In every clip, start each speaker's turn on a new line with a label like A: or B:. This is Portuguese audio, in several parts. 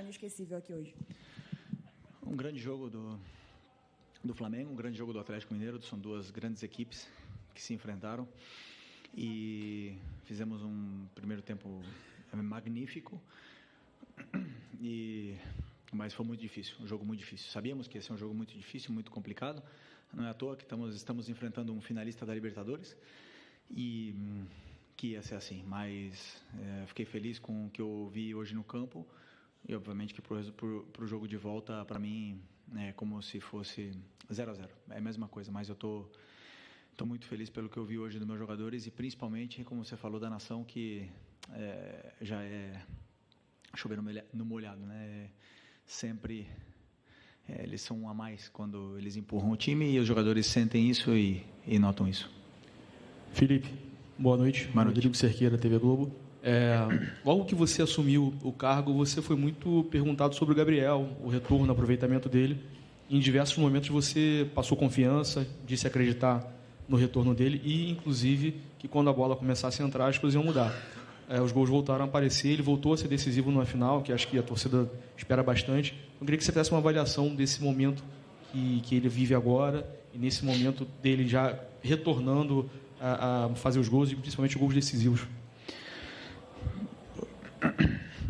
A: Inesquecível aqui hoje.
B: Um grande jogo do Flamengo, um grande jogo do Atlético Mineiro. São duas grandes equipes que se enfrentaram e fizemos um primeiro tempo magnífico, mas foi muito difícil, um jogo muito difícil. Sabíamos que ia ser um jogo muito difícil, muito complicado. Não é à toa que estamos enfrentando um finalista da Libertadores e que ia ser assim, mas fiquei feliz com o que eu vi hoje no campo. E, obviamente, que para o jogo de volta, para mim, é como se fosse 0-0. É a mesma coisa, mas eu estou muito feliz pelo que eu vi hoje dos meus jogadores e, principalmente, como você falou, da nação, que já é chover no molhado, né? Sempre eles são um a mais quando eles empurram o time e os jogadores sentem isso e notam isso.
C: Felipe, boa noite.
B: Boa noite.
C: Rodrigo Cerqueira, TV Globo. Logo que você assumiu o cargo, você foi muito perguntado sobre o Gabriel, o retorno, o aproveitamento dele. Em diversos momentos você passou confiança, disse acreditar no retorno dele e, inclusive, que quando a bola começasse a entrar, as coisas iam mudar. Os gols voltaram a aparecer, ele voltou a ser decisivo numa final, que acho que a torcida espera bastante. Eu queria que você fizesse uma avaliação desse momento que ele vive agora e nesse momento dele já retornando a fazer os gols e principalmente os gols decisivos.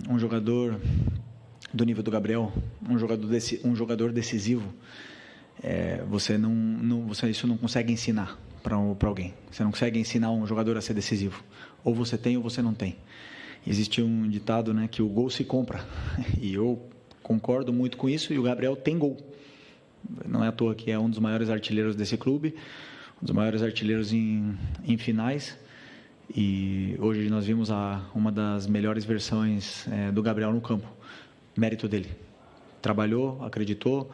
B: Um jogador do nível do Gabriel, um jogador decisivo, isso não consegue ensinar para alguém. Você não consegue ensinar um jogador a ser decisivo. Ou você tem ou você não tem. Existe um ditado, né, que o gol se compra. E eu concordo muito com isso. E o Gabriel tem gol. Não é à toa que é um dos maiores artilheiros desse clube, um dos maiores artilheiros em finais. E hoje nós vimos uma das melhores versões do Gabriel no campo. Mérito dele. Trabalhou, acreditou,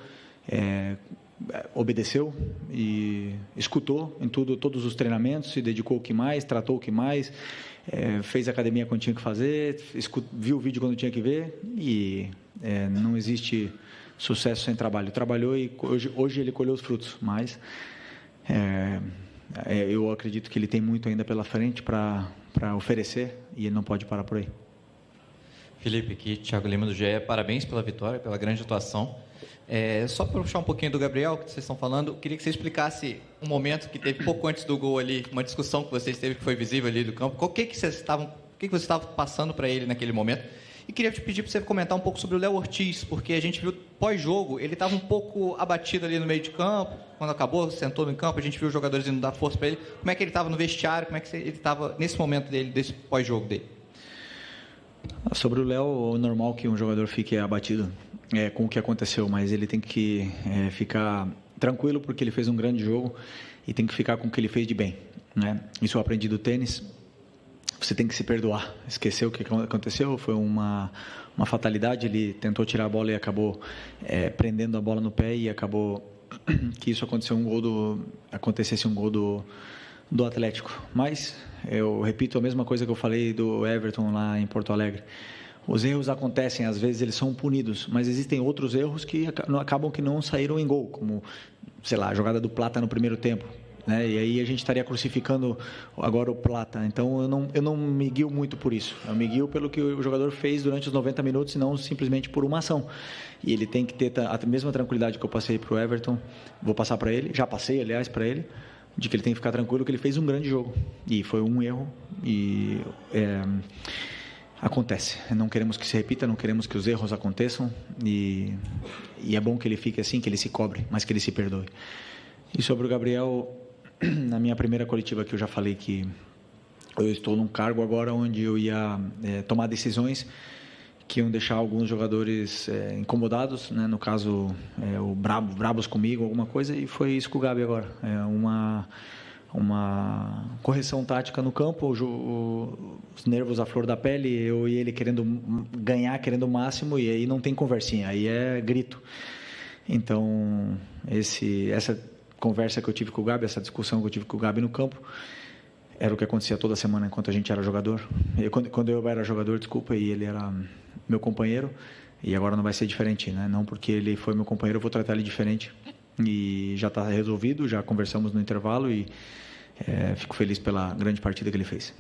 B: obedeceu e escutou em todos os treinamentos, se dedicou o que mais, tratou o que mais, fez academia quando tinha que fazer, viu o vídeo quando tinha que ver e não existe sucesso sem trabalho. Trabalhou e hoje ele colheu os frutos, mas eu acredito que ele tem muito ainda pela frente para oferecer e ele não pode parar por aí.
D: Felipe, aqui, Thiago Lima do GE, parabéns pela vitória, pela grande atuação. Só para puxar um pouquinho do Gabriel, que vocês estão falando, eu queria que você explicasse um momento que teve pouco antes do gol ali, uma discussão que vocês teve que foi visível ali do campo. O que você estava passando para ele naquele momento? E queria te pedir para você comentar um pouco sobre o Léo Ortiz, porque a gente viu pós-jogo, ele estava um pouco abatido ali no meio de campo, quando acabou, sentou no campo, a gente viu os jogadores indo dar força para ele. Como é que ele estava no vestiário, como é que ele estava nesse momento dele, desse pós-jogo dele?
B: Sobre o Léo, é normal que um jogador fique abatido com o que aconteceu, mas ele tem que ficar tranquilo porque ele fez um grande jogo e tem que ficar com o que ele fez de bem, né? Isso eu aprendi do tênis. Você tem que se perdoar. Esqueceu o que aconteceu, foi uma fatalidade. Ele tentou tirar a bola e acabou prendendo a bola no pé e acabou que isso acontecesse um gol do Atlético. Mas eu repito a mesma coisa que eu falei do Everton lá em Porto Alegre. Os erros acontecem, às vezes eles são punidos, mas existem outros erros que acabam que não saíram em gol, como, sei lá, a jogada do Plata no primeiro tempo, né? E aí a gente estaria crucificando agora o Plata. Então eu não me guio muito por isso. Eu me guio pelo que o jogador fez durante os 90 minutos e não simplesmente por uma ação. E ele tem que ter a mesma tranquilidade que eu passei para o Everton, vou passar para ele, já passei, aliás, para ele, de que ele tem que ficar tranquilo que ele fez um grande jogo. E foi um erro e acontece. Não queremos que se repita, não queremos que os erros aconteçam e é bom que ele fique assim, que ele se cobre, mas que ele se perdoe. E sobre o Gabriel, na minha primeira coletiva que eu já falei que eu estou num cargo agora onde eu ia tomar decisões que iam deixar alguns jogadores incomodados, né? No caso, brabos comigo, alguma coisa, e foi isso com o Gabi agora. Uma correção tática no campo, os nervos à flor da pele, eu e ele querendo ganhar, querendo o máximo, e aí não tem conversinha, aí é grito. Então, essa conversa que eu tive com o Gabi, essa discussão que eu tive com o Gabi no campo, era o que acontecia toda semana enquanto a gente era jogador. Quando eu era jogador, e ele era meu companheiro, e agora não vai ser diferente, né? Não porque ele foi meu companheiro, eu vou tratar ele diferente. E já está resolvido, já conversamos no intervalo e fico feliz pela grande partida que ele fez.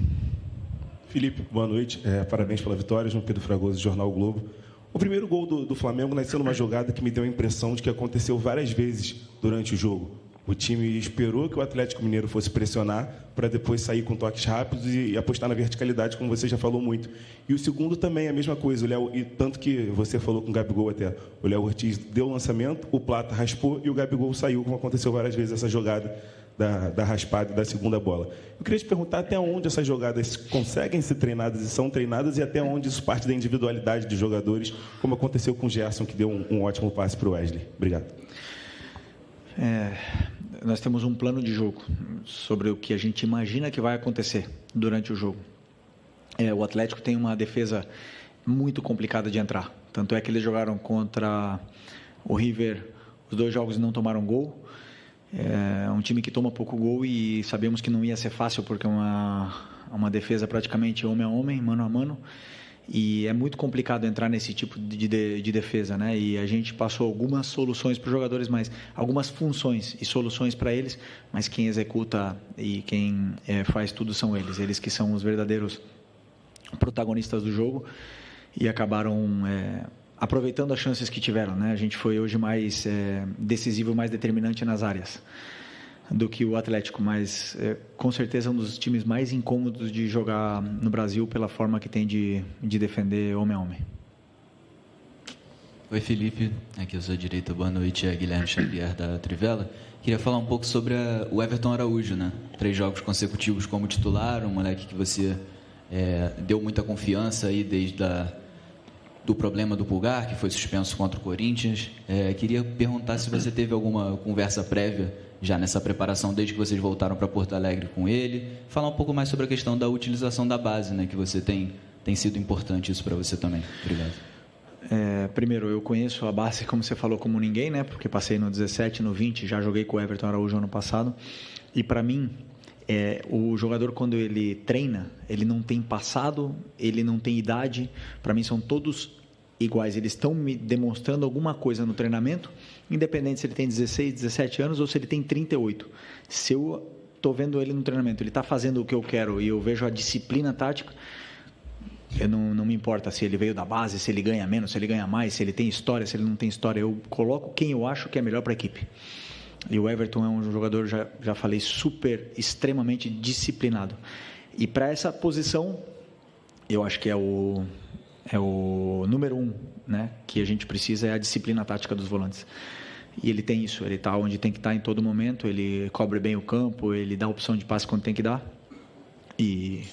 E: Felipe, boa noite. Parabéns pela vitória. João Pedro Fragoso, Jornal o Globo.
A: O primeiro gol do Flamengo nasceu numa jogada que me deu a impressão de que aconteceu várias vezes durante o jogo. O time esperou que o Atlético Mineiro fosse pressionar para depois sair com toques rápidos e apostar na verticalidade, como você já falou muito. E o segundo também é a mesma coisa. E tanto que você falou com o Gabigol até. O Léo Ortiz deu o lançamento, o Plata raspou e o Gabigol saiu, como aconteceu várias vezes essa jogada da raspada e da segunda bola. Eu queria te perguntar até onde essas jogadas conseguem ser treinadas e são treinadas e até onde isso parte da individualidade dos jogadores, como aconteceu com o Gerson, que deu um ótimo passe para o Wesley. Obrigado.
B: Nós temos um plano de jogo sobre o que a gente imagina que vai acontecer durante o jogo. O Atlético tem uma defesa muito complicada de entrar. Tanto é que eles jogaram contra o River, os 2 jogos não tomaram gol. É um time que toma pouco gol e sabemos que não ia ser fácil, porque é uma defesa praticamente homem a homem, mano a mano. E é muito complicado entrar nesse tipo de defesa, né? E a gente passou algumas soluções para os jogadores, mas algumas funções e soluções para eles, mas quem executa e quem faz tudo são eles. Eles que são os verdadeiros protagonistas do jogo e acabaram aproveitando as chances que tiveram, né? A gente foi hoje mais decisivo, mais determinante nas áreas do que o Atlético, mas com certeza um dos times mais incômodos de jogar no Brasil pela forma que tem de defender homem a homem.
E: Oi, Felipe, aqui eu sou a direita, boa noite, é Guilherme Xavier da Trivela. Queria falar um pouco sobre o Everton Araújo, né? 3 jogos consecutivos como titular, um moleque que você deu muita confiança aí desde do problema do Pulgar, que foi suspenso contra o Corinthians. Queria perguntar se você teve alguma conversa prévia já nessa preparação, desde que vocês voltaram para Porto Alegre com ele. Falar um pouco mais sobre a questão da utilização da base, né, que você tem sido importante isso para você também. Obrigado.
B: Primeiro, eu conheço a base, como você falou, como ninguém, né, porque passei no 17, no 20, já joguei com o Everton Araújo ano passado. E para mim, o jogador, quando ele treina, ele não tem passado, ele não tem idade. Para mim, são todos iguais. Eles estão me demonstrando alguma coisa no treinamento, independente se ele tem 16, 17 anos ou se ele tem 38. Se eu estou vendo ele no treinamento, ele está fazendo o que eu quero e eu vejo a disciplina tática, eu não me importa se ele veio da base, se ele ganha menos, se ele ganha mais, se ele tem história, se ele não tem história. Eu coloco quem eu acho que é melhor para a equipe. E o Everton é um jogador, já falei, extremamente disciplinado. E para essa posição, eu acho que é o número 1, né, que a gente precisa, é a disciplina tática dos volantes. E ele tem isso, ele está onde tem que estar em todo momento, ele cobre bem o campo, ele dá opção de passe quando tem que dar e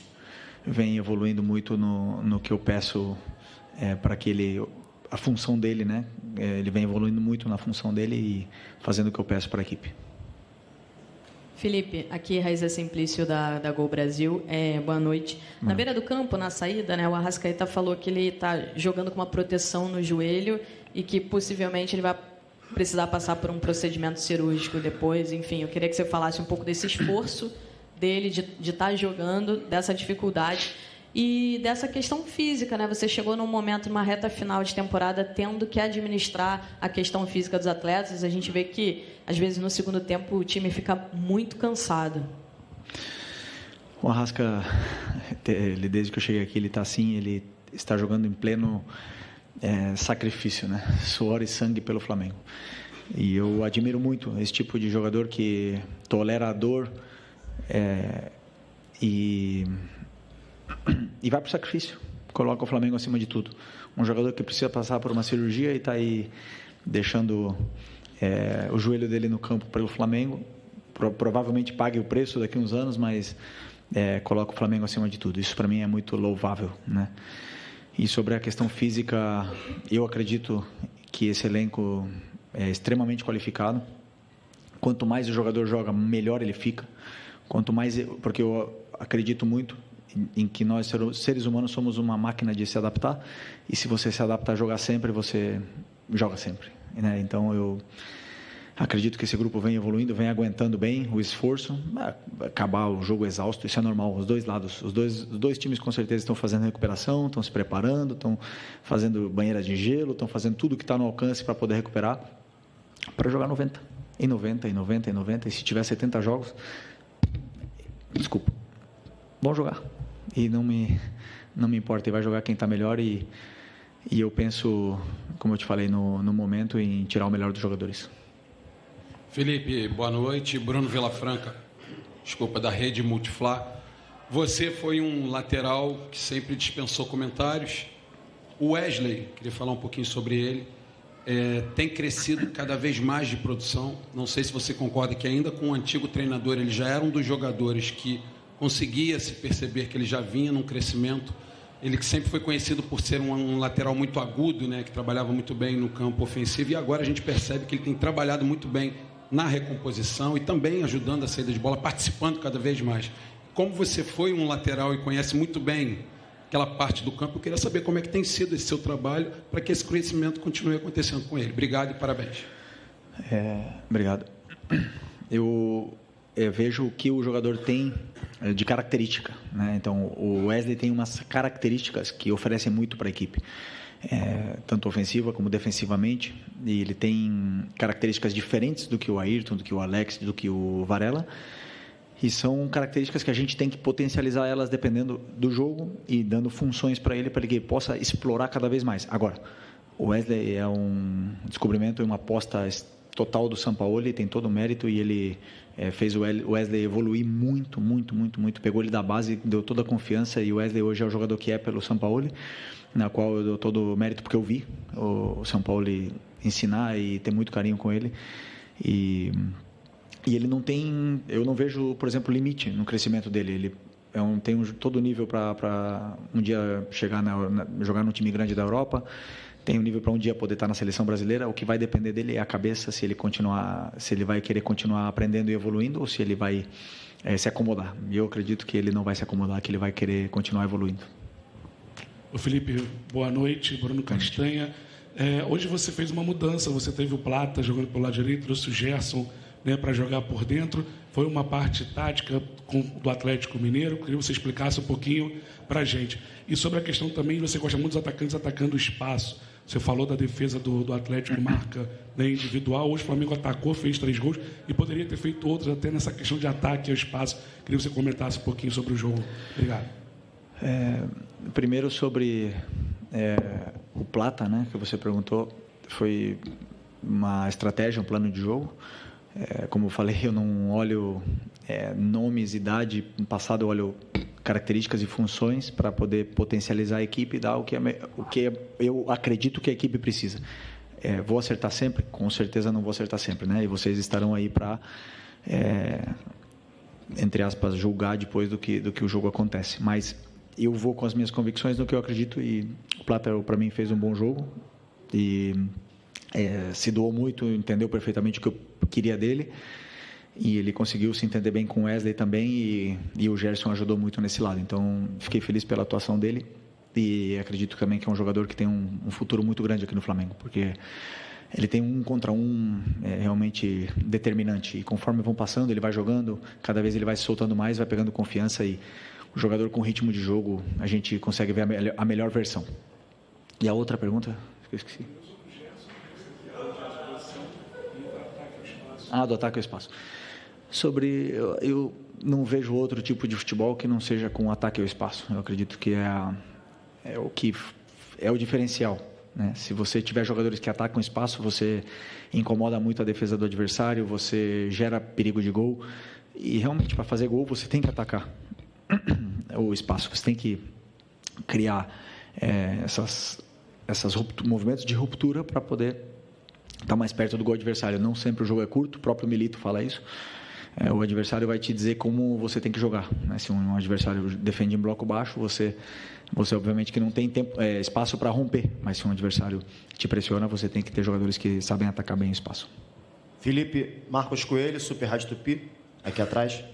B: vem evoluindo muito no que eu peço para que a função dele, né, ele vem evoluindo muito na função dele e fazendo o que eu peço para a equipe.
F: Felipe, aqui Raíza Simplício da Gol Brasil. Boa noite. Na beira do campo, na saída, né, o Arrascaeta falou que ele está jogando com uma proteção no joelho e que possivelmente ele vai precisar passar por um procedimento cirúrgico depois. Enfim, eu queria que você falasse um pouco desse esforço dele de estar jogando, dessa dificuldade e dessa questão física, né? Você chegou num momento, numa reta final de temporada, tendo que administrar a questão física dos atletas. A gente vê que, às vezes, no segundo tempo, o time fica muito cansado.
B: O Arrasca, ele, desde que eu cheguei aqui, ele está assim, ele está jogando em pleno sacrifício, né? Suor e sangue pelo Flamengo. E eu admiro muito esse tipo de jogador que tolera a dor e vai para o sacrifício, coloca o Flamengo acima de tudo. Um jogador que precisa passar por uma cirurgia e está aí deixando o joelho dele no campo pelo Flamengo, provavelmente pague o preço daqui a uns anos, mas coloca o Flamengo acima de tudo. Isso para mim é muito louvável, né? E sobre a questão física, eu acredito que esse elenco é extremamente qualificado. Quanto mais o jogador joga, melhor ele fica. Quanto mais, porque eu acredito muito em que nós, seres humanos, somos uma máquina de se adaptar, e se você se adapta a jogar sempre, você joga sempre, né? Então eu acredito que esse grupo vem evoluindo, vem aguentando bem o esforço. Acabar o jogo exausto, isso é normal, os dois lados, os dois times com certeza estão fazendo recuperação, estão se preparando, estão fazendo banheira de gelo, estão fazendo tudo que está no alcance para poder recuperar, para jogar 90, e 90, e 90, e 90, e se tiver 70 jogos, vão jogar. E não me importa, e vai jogar quem está melhor, e E eu penso, como eu te falei, no momento, em tirar o melhor dos jogadores.
G: Felipe, boa noite. Bruno Vilafranca, da Rede Multiflá. Você foi um lateral que sempre dispensou comentários. O Wesley, queria falar um pouquinho sobre ele, tem crescido cada vez mais de produção. Não sei se você concorda que ainda com o antigo treinador ele já era um dos jogadores que conseguia se perceber que ele já vinha num crescimento. Ele que sempre foi conhecido por ser um lateral muito agudo, né, que trabalhava muito bem no campo ofensivo, e agora a gente percebe que ele tem trabalhado muito bem na recomposição e também ajudando a saída de bola, participando cada vez mais. Como você foi um lateral e conhece muito bem aquela parte do campo, eu queria saber como é que tem sido esse seu trabalho para que esse crescimento continue acontecendo com ele. Obrigado e parabéns.
B: Obrigado. Eu vejo o que o jogador tem de característica, né? Então, o Wesley tem umas características que oferecem muito para a equipe, tanto ofensiva como defensivamente, e ele tem características diferentes do que o Ayrton, do que o Alex, do que o Varela, e são características que a gente tem que potencializar elas dependendo do jogo e dando funções para ele que ele possa explorar cada vez mais. Agora, o Wesley é um descobrimento e uma aposta total do Sampaoli, tem todo o mérito, e ele fez o Wesley evoluir muito, pegou ele da base, deu toda a confiança, e o Wesley hoje é o jogador que é pelo Sampaoli, na qual eu dou todo o mérito porque eu vi o Sampaoli ensinar e ter muito carinho com ele, e ele não tem, eu não vejo, por exemplo, limite no crescimento dele. Ele tem todo o nível para um dia chegar jogar num time grande da Europa, tem um nível para um dia poder estar na seleção brasileira. O que vai depender dele é a cabeça, se ele vai querer continuar aprendendo e evoluindo, ou se ele vai se acomodar. E eu acredito que ele não vai se acomodar, que ele vai querer continuar evoluindo.
H: Ô Felipe, boa noite. Bruno Castanha. Hoje você fez uma mudança, você teve o Plata jogando pelo lado direito, trouxe o Gerson, né, para jogar por dentro. Foi uma parte tática do Atlético Mineiro. Queria que você explicasse um pouquinho para a gente. E sobre a questão também, você gosta muito dos atacantes atacando o espaço. Você falou da defesa do Atlético, marca, né, individual. Hoje o Flamengo atacou, fez 3 gols e poderia ter feito outros até nessa questão de ataque ao espaço. Queria que você comentasse um pouquinho sobre o jogo. Obrigado.
B: Primeiro sobre o Plata, né, que você perguntou. Foi uma estratégia, um plano de jogo. Como eu falei, eu não olho nomes, idade. No passado eu olho características e funções para poder potencializar a equipe e dar o que eu acredito que a equipe precisa. Vou acertar sempre? Com certeza não vou acertar sempre, né? E vocês estarão aí para, entre aspas, julgar depois do que o jogo acontece. Mas eu vou com as minhas convicções no que eu acredito, e o Plata, para mim, fez um bom jogo e se doou muito, entendeu perfeitamente o que eu queria dele, e ele conseguiu se entender bem com o Wesley também, e o Gerson ajudou muito nesse lado. Então, fiquei feliz pela atuação dele, e acredito também que é um jogador que tem um futuro muito grande aqui no Flamengo, porque ele tem 1 contra 1 realmente determinante, e conforme vão passando, ele vai jogando, cada vez ele vai se soltando mais, vai pegando confiança, e o jogador com ritmo de jogo, a gente consegue ver a melhor versão. E a outra pergunta? Eu esqueci. Do ataque ao espaço. Eu não vejo outro tipo de futebol que não seja com ataque ao espaço. Eu acredito que é o diferencial, né? Se você tiver jogadores que atacam o espaço, você incomoda muito a defesa do adversário, você gera perigo de gol, e realmente para fazer gol você tem que atacar o espaço, você tem que criar esses movimentos de ruptura para poder estar mais perto do gol adversário. Não sempre o jogo é curto, o próprio Milito fala isso. O adversário vai te dizer como você tem que jogar, né? Se um adversário defende em bloco baixo, você obviamente que não tem espaço para romper, mas se um adversário te pressiona, você tem que ter jogadores que sabem atacar bem o espaço.
I: Felipe, Marcos Coelho, Super Rádio Tupi, aqui atrás.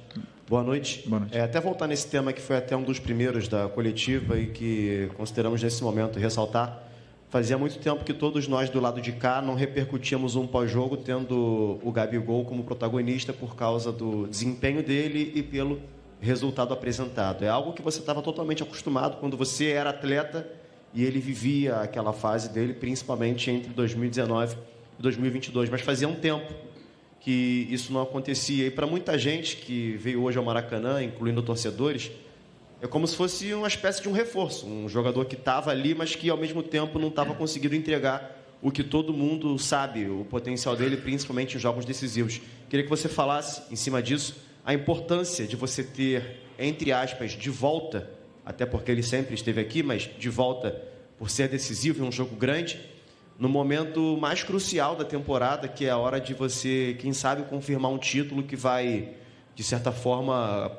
I: Boa noite.
B: Boa noite.
I: Até voltar nesse tema que foi até um dos primeiros da coletiva e que consideramos nesse momento ressaltar. Fazia muito tempo que todos nós do lado de cá não repercutíamos um pós-jogo tendo o Gabigol como protagonista por causa do desempenho dele e pelo resultado apresentado. É algo que você estava totalmente acostumado quando você era atleta e ele vivia aquela fase dele, principalmente entre 2019 e 2022. Mas fazia um tempo que isso não acontecia. E para muita gente que veio hoje ao Maracanã, incluindo torcedores, É como se fosse uma espécie de um reforço, um jogador que estava ali, mas que ao mesmo tempo não estava conseguindo entregar o que todo mundo sabe, o potencial dele, principalmente em jogos decisivos. Queria que você falasse, em cima disso, a importância de você ter, entre aspas, de volta, até porque ele sempre esteve aqui, mas de volta por ser decisivo em um jogo grande, no momento mais crucial da temporada, que é a hora de você, quem sabe, confirmar um título que vai, de certa forma,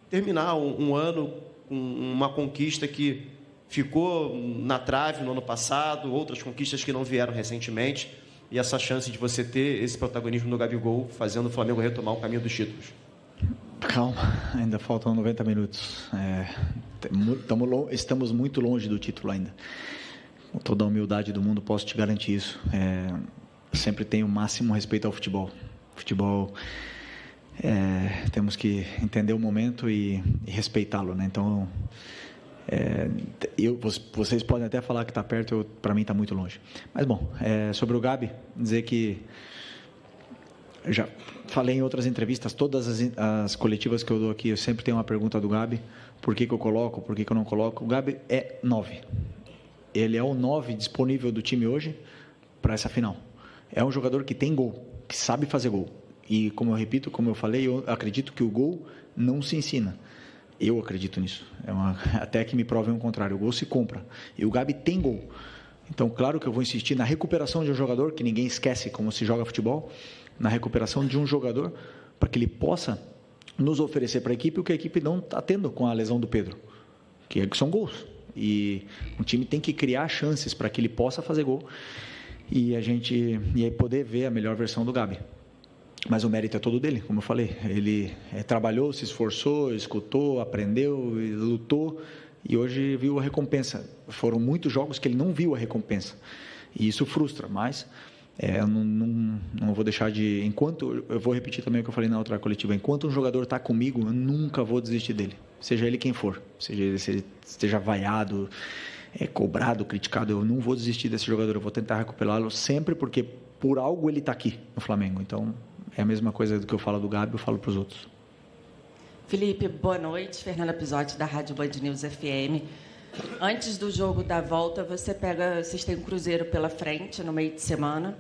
I: terminar um ano com uma conquista que ficou na trave no ano passado, outras conquistas que não vieram recentemente, e essa chance de você ter esse protagonismo no Gabigol, fazendo o Flamengo retomar o caminho dos títulos.
B: Calma, ainda faltam 90 minutos. Estamos muito longe do título ainda. Com toda a humildade do mundo, posso te garantir isso. Sempre tenho o máximo respeito ao futebol. Futebol, temos que entender o momento e respeitá-lo, né? Então, vocês podem até falar que está perto, para mim está muito longe. Mas, bom, sobre o Gabi, dizer que já falei em outras entrevistas, todas as coletivas que eu dou aqui, eu sempre tenho uma pergunta do Gabi, por que eu coloco, por que eu não coloco. O Gabi é 9. Ele é o 9 disponível do time hoje para essa final. É um jogador que tem gol, que sabe fazer gol. E, como eu repito, como eu falei, eu acredito que o gol não se ensina. Eu acredito nisso. Até que me provem o contrário. O gol se compra. E o Gabi tem gol. Então, claro que eu vou insistir na recuperação de um jogador, que ninguém esquece como se joga futebol, na recuperação de um jogador, para que ele possa nos oferecer para a equipe o que a equipe não está tendo com a lesão do Pedro, que são gols. E o time tem que criar chances para que ele possa fazer gol e aí poder ver a melhor versão do Gabi. Mas o mérito é todo dele, como eu falei. Ele trabalhou, se esforçou, escutou, aprendeu, lutou e hoje viu a recompensa. Foram muitos jogos que ele não viu a recompensa e isso frustra, mas eu não vou deixar de... Eu vou repetir também o que eu falei na outra coletiva. Enquanto um jogador está comigo, eu nunca vou desistir dele. Seja ele quem for. Se ele esteja vaiado, cobrado, criticado, eu não vou desistir desse jogador. Eu vou tentar recuperá-lo sempre, porque por algo ele está aqui no Flamengo. Então, é a mesma coisa do que eu falo do Gabi, eu falo para os outros.
J: Felipe, boa noite. Fernanda Pisotti, da Rádio Band News FM. Antes do jogo da volta, vocês têm um Cruzeiro pela frente no meio de semana.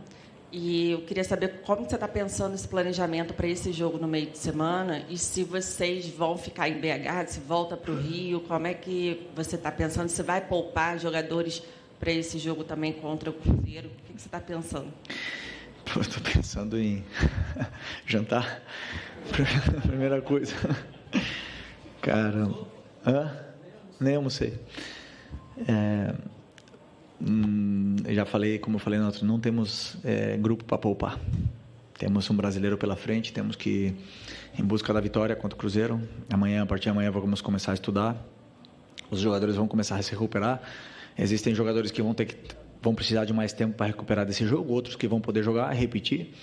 J: E eu queria saber como você está pensando esse planejamento para esse jogo no meio de semana e se vocês vão ficar em BH, se volta para o Rio, como é que você está pensando? Você vai poupar jogadores para esse jogo também contra o Cruzeiro? O que você está pensando?
B: Estou pensando em jantar. Primeira coisa. Caramba. Nem almocei. Já falei, como eu falei na outra, não temos grupo para poupar. Temos um brasileiro pela frente, temos que ir em busca da vitória contra o Cruzeiro. A partir de amanhã vamos começar a estudar. Os jogadores vão começar a se recuperar. Existem jogadores que vão precisar de mais tempo para recuperar desse jogo, outros que vão poder jogar, repetir.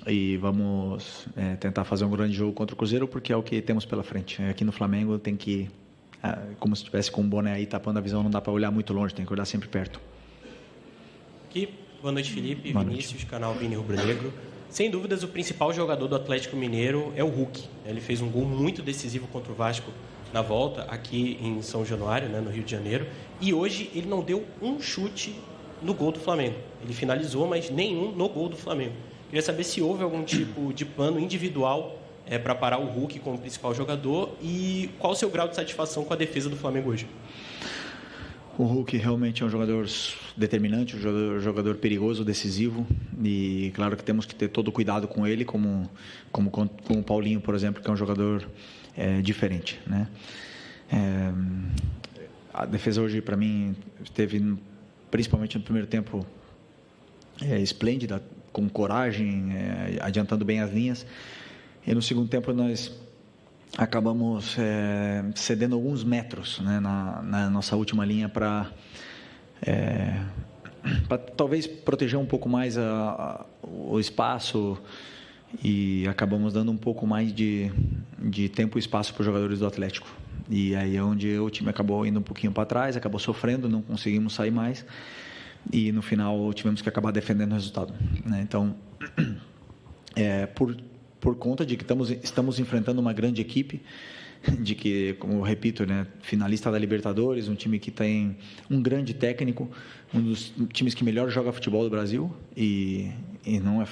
B: E vamos tentar fazer um grande jogo contra o Cruzeiro, porque é o que temos pela frente. Aqui no Flamengo tem que, como se estivesse com um boné aí tapando a visão, não dá para olhar muito longe, tem que olhar sempre perto.
K: Aqui, boa noite, Felipe.
B: Boa
K: Vinícius,
B: noite.
K: Canal Vini Rubro Negro. Sem dúvidas, o principal jogador do Atlético Mineiro é o Hulk. Ele fez um gol muito decisivo contra o Vasco na volta, aqui em São Januário, no Rio de Janeiro. E hoje ele não deu um chute no gol do Flamengo. Ele finalizou, mas nenhum no gol do Flamengo. Queria saber se houve algum tipo de plano individual para parar o Hulk como principal jogador e qual o seu grau de satisfação com a defesa do Flamengo hoje.
B: O Hulk realmente é um jogador determinante, um jogador perigoso, decisivo, e claro que temos que ter todo o cuidado com ele, como com o Paulinho, por exemplo, que é um jogador diferente, né? A defesa hoje, para mim, esteve, principalmente no primeiro tempo, esplêndida, com coragem, adiantando bem as linhas, e no segundo tempo nós acabamos cedendo alguns metros, né, na nossa última linha para talvez proteger um pouco mais o espaço e acabamos dando um pouco mais de tempo e espaço para os jogadores do Atlético. E aí é onde o time acabou indo um pouquinho para trás, acabou sofrendo, não conseguimos sair mais e no final tivemos que acabar defendendo o resultado, né? Então, por conta de que estamos enfrentando uma grande equipe, de que, como eu repito, né, finalista da Libertadores, um time que tem um grande técnico, um dos times que melhor joga futebol do Brasil, e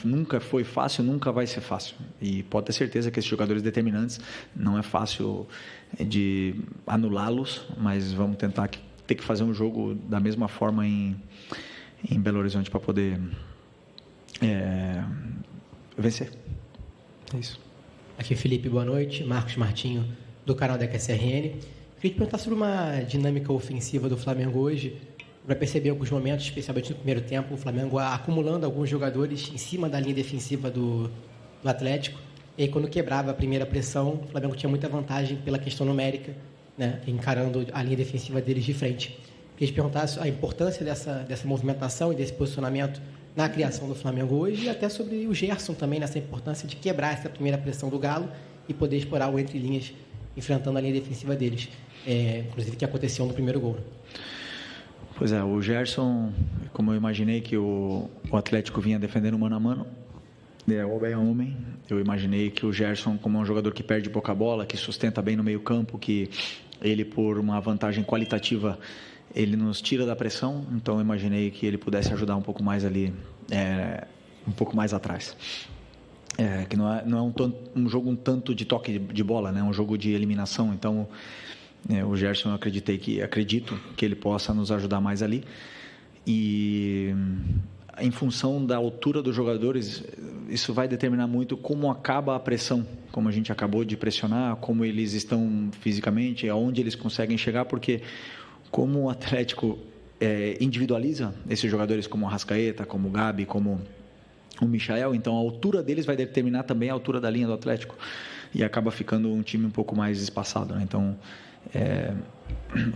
B: nunca foi fácil, nunca vai ser fácil. E pode ter certeza que esses jogadores determinantes não é fácil de anulá-los, mas vamos tentar ter que fazer um jogo da mesma forma em Belo Horizonte para poder vencer. É isso.
L: Aqui Felipe, boa noite. Marcos Martinho, do canal da QSRN. Queria te perguntar sobre uma dinâmica ofensiva do Flamengo hoje. Para perceber alguns momentos, especialmente no primeiro tempo, o Flamengo acumulando alguns jogadores em cima da linha defensiva do Atlético. E aí, quando quebrava a primeira pressão, o Flamengo tinha muita vantagem pela questão numérica, né, encarando a linha defensiva deles de frente. Queria te perguntar a importância dessa movimentação e desse posicionamento na criação do Flamengo hoje, e até sobre o Gerson também, nessa importância de quebrar essa primeira pressão do Galo e poder explorar o entre linhas, enfrentando a linha defensiva deles, inclusive que aconteceu no primeiro gol.
B: Pois é, o Gerson, como eu imaginei que o Atlético vinha defendendo mano a mano, homem a homem, eu imaginei que o Gerson, como é um jogador que perde pouca bola, que sustenta bem no meio campo, que ele, por uma vantagem qualitativa, ele nos tira da pressão, então eu imaginei que ele pudesse ajudar um pouco mais ali, um pouco mais atrás. Que não é um jogo um tanto de toque de bola, né? É um jogo de eliminação, então o Gerson eu acredito que ele possa nos ajudar mais ali, e em função da altura dos jogadores, isso vai determinar muito como acaba a pressão, como a gente acabou de pressionar, como eles estão fisicamente, aonde eles conseguem chegar, porque como o Atlético individualiza esses jogadores como o Arrascaeta, como o Gabi, como o Michael, então a altura deles vai determinar também a altura da linha do Atlético, e acaba ficando um time um pouco mais espaçado, né? Então,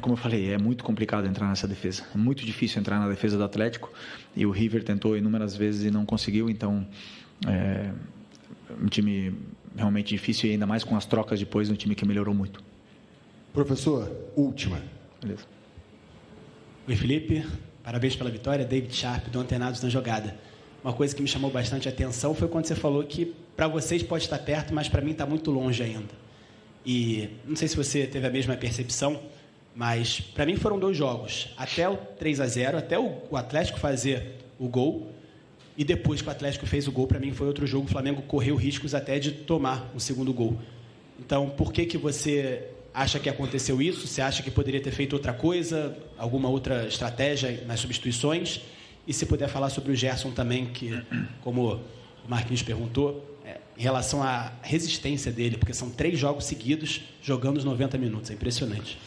B: como eu falei, é muito complicado entrar nessa defesa, é muito difícil entrar na defesa do Atlético, e o River tentou inúmeras vezes e não conseguiu, então um time realmente difícil, e ainda mais com as trocas depois, um time que melhorou muito.
M: Professor, última.
B: Beleza.
N: Oi, Felipe, parabéns pela vitória. David Sharp, do Antenados na Jogada. Uma coisa que me chamou bastante a atenção foi quando você falou que para vocês pode estar perto, mas para mim está muito longe ainda. E não sei se você teve a mesma percepção, mas para mim foram 2 jogos. Até o 3-0, até o Atlético fazer o gol, e depois que o Atlético fez o gol, para mim foi outro jogo. O Flamengo correu riscos até de tomar um segundo gol. Então, por que você acha que aconteceu isso? Você acha que poderia ter feito outra coisa, alguma outra estratégia nas substituições? E se puder falar sobre o Gerson também, que, como o Marquinhos perguntou, em relação à resistência dele, porque são 3 jogos seguidos jogando os 90 minutos. É impressionante.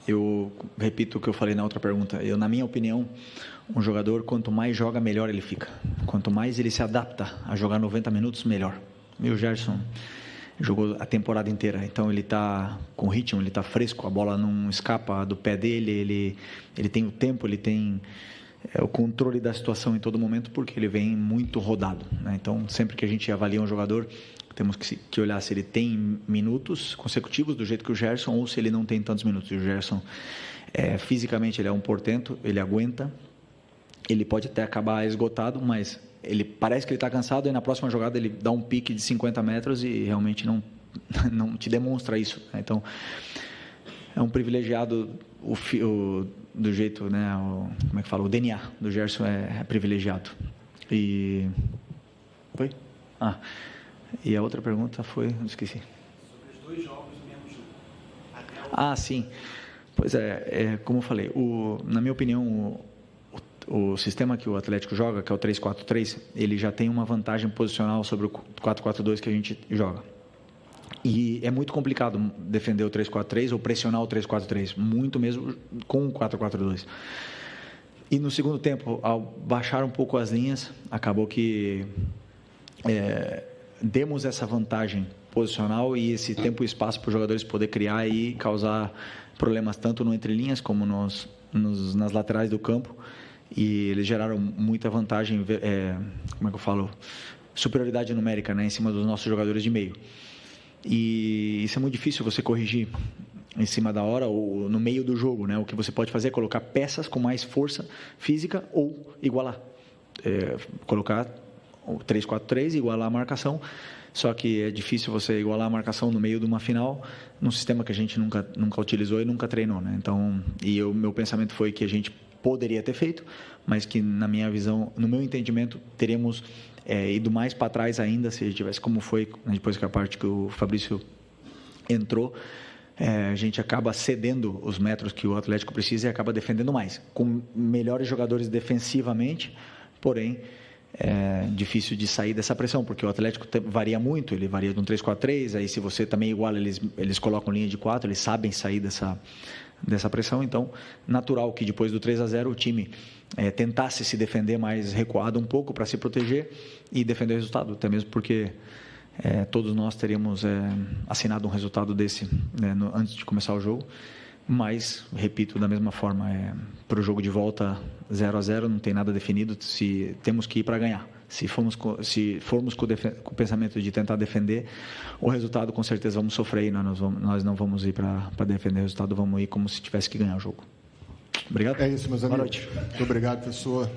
B: Eu repito o que eu falei na outra pergunta. Na minha opinião, um jogador, quanto mais joga, melhor ele fica. Quanto mais ele se adapta a jogar 90 minutos, melhor. E o Gerson jogou a temporada inteira, então ele está com ritmo, ele está fresco, a bola não escapa do pé dele, ele tem o tempo, ele tem o controle da situação em todo momento, porque ele vem muito rodado, né? Então, sempre que a gente avalia um jogador, temos que olhar se ele tem minutos consecutivos do jeito que o Gerson, ou se ele não tem tantos minutos. E o Gerson, fisicamente, ele é um portento, ele aguenta, ele pode até acabar esgotado, mas ele parece que ele está cansado, e na próxima jogada ele dá um pique de 50 metros e realmente não te demonstra isso, né? Então, é um privilegiado do jeito, né? Como é que fala? O DNA do Gerson é privilegiado. E... Foi? E a outra pergunta foi... Não esqueci.
N: Sobre os 2 jogos do mesmo jogo.
B: Sim. Pois como eu falei, na minha opinião, o sistema que o Atlético joga, que é o 3-4-3, ele já tem uma vantagem posicional sobre o 4-4-2 que a gente joga. E é muito complicado defender o 3-4-3 ou pressionar o 3-4-3, muito mesmo com o 4-4-2. E no segundo tempo, ao baixar um pouco as linhas, acabou que demos essa vantagem posicional e esse tempo e espaço para os jogadores poder criar e causar problemas tanto no entrelinhas como nas laterais do campo. E eles geraram muita vantagem, como é que eu falo? Superioridade numérica, né, em cima dos nossos jogadores de meio. E isso é muito difícil você corrigir em cima da hora ou no meio do jogo, né? O que você pode fazer é colocar peças com mais força física ou igualar. Colocar o 3-4-3, igualar a marcação. Só que é difícil você igualar a marcação no meio de uma final, num sistema que a gente nunca utilizou e nunca treinou, né? Então, o meu pensamento foi que a gente poderia ter feito, mas que, na minha visão, no meu entendimento, teríamos ido mais para trás ainda se a gente tivesse, como foi depois que a parte que o Fabrício entrou. A gente acaba cedendo os metros que o Atlético precisa e acaba defendendo mais, com melhores jogadores defensivamente, porém é difícil de sair dessa pressão, porque o Atlético varia muito, ele varia de um 3-4-3, aí se você também iguala, eles colocam linha de 4, eles sabem sair dessa pressão, então natural que depois do 3-0 o time tentasse se defender mais recuado um pouco para se proteger e defender o resultado, até mesmo porque todos nós teríamos assinado um resultado desse, né, antes de começar o jogo, mas, repito, da mesma forma, para o jogo de volta 0-0 não tem nada definido, se temos que ir para ganhar. Se formos com o pensamento de tentar defender o resultado, com certeza vamos sofrer e nós não vamos ir para defender o resultado, vamos ir como se tivesse que ganhar o jogo. Obrigado.
M: É isso, meus amigos.
B: Boa noite.
M: Muito obrigado, professor.